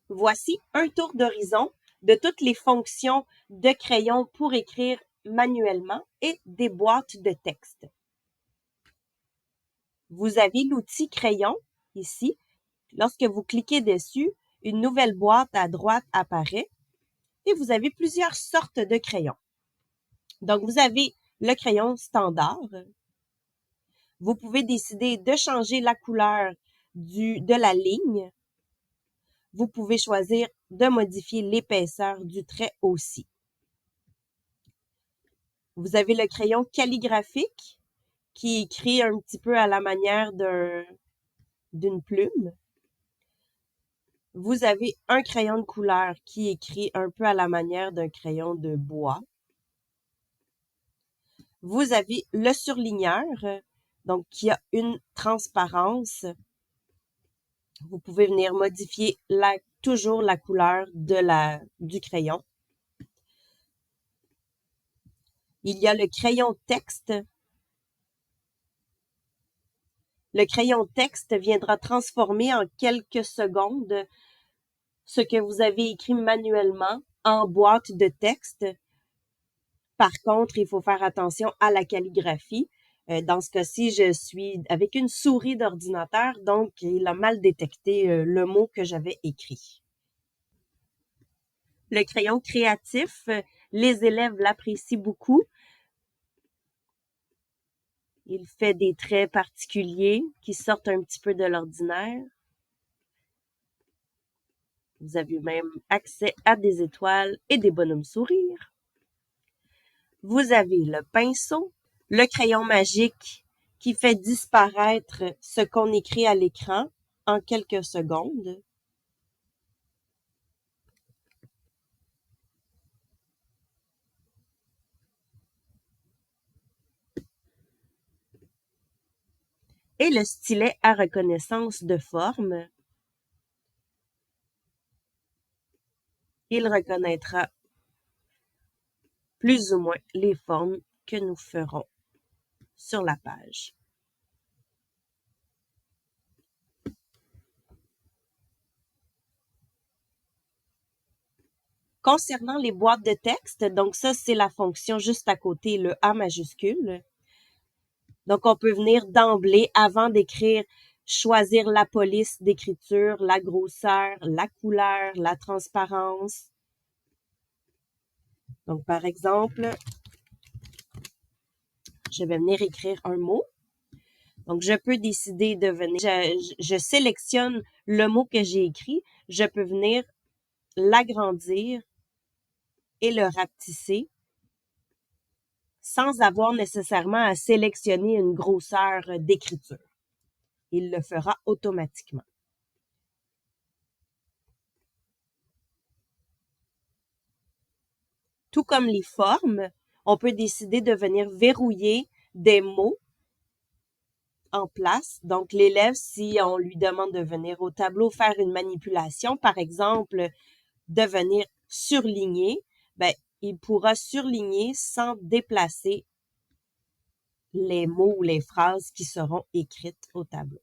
Voici un tour d'horizon de toutes les fonctions de crayon pour écrire manuellement et des boîtes de texte. Vous avez l'outil crayon ici. Lorsque vous cliquez dessus, une nouvelle boîte à droite apparaît et vous avez plusieurs sortes de crayons. Donc, vous avez le crayon standard. Vous pouvez décider de changer la couleur de la ligne. Vous pouvez choisir de modifier l'épaisseur du trait aussi. Vous avez le crayon calligraphique qui écrit un petit peu à la manière d'une plume. Vous avez un crayon de couleur qui écrit un peu à la manière d'un crayon de bois. Vous avez le surligneur, donc qui a une transparence. Vous pouvez venir modifier toujours la couleur du crayon. Il y a le crayon texte. Le crayon texte viendra transformer en quelques secondes ce que vous avez écrit manuellement en boîte de texte. Par contre, il faut faire attention à la calligraphie. Dans ce cas-ci, je suis avec une souris d'ordinateur, donc il a mal détecté le mot que j'avais écrit. Le crayon créatif, les élèves l'apprécient beaucoup. Il fait des traits particuliers qui sortent un petit peu de l'ordinaire. Vous avez même accès à des étoiles et des bonhommes sourires. Vous avez le pinceau, le crayon magique qui fait disparaître ce qu'on écrit à l'écran en quelques secondes. Et le stylet à reconnaissance de forme. Il reconnaîtra plus ou moins les formes que nous ferons sur la page. Concernant les boîtes de texte, donc ça, c'est la fonction juste à côté, le A majuscule. Donc, on peut venir d'emblée, avant d'écrire, choisir la police d'écriture, la grosseur, la couleur, la transparence. Donc, par exemple, je vais venir écrire un mot. Donc, je peux décider de venir, je sélectionne le mot que j'ai écrit. Je peux venir l'agrandir et le rapetisser sans avoir nécessairement à sélectionner une grosseur d'écriture. Il le fera automatiquement. Tout comme les formes, on peut décider de venir verrouiller des mots en place. Donc, l'élève, si on lui demande de venir au tableau faire une manipulation, par exemple, de venir surligner, ben, il pourra surligner sans déplacer les mots ou les phrases qui seront écrites au tableau.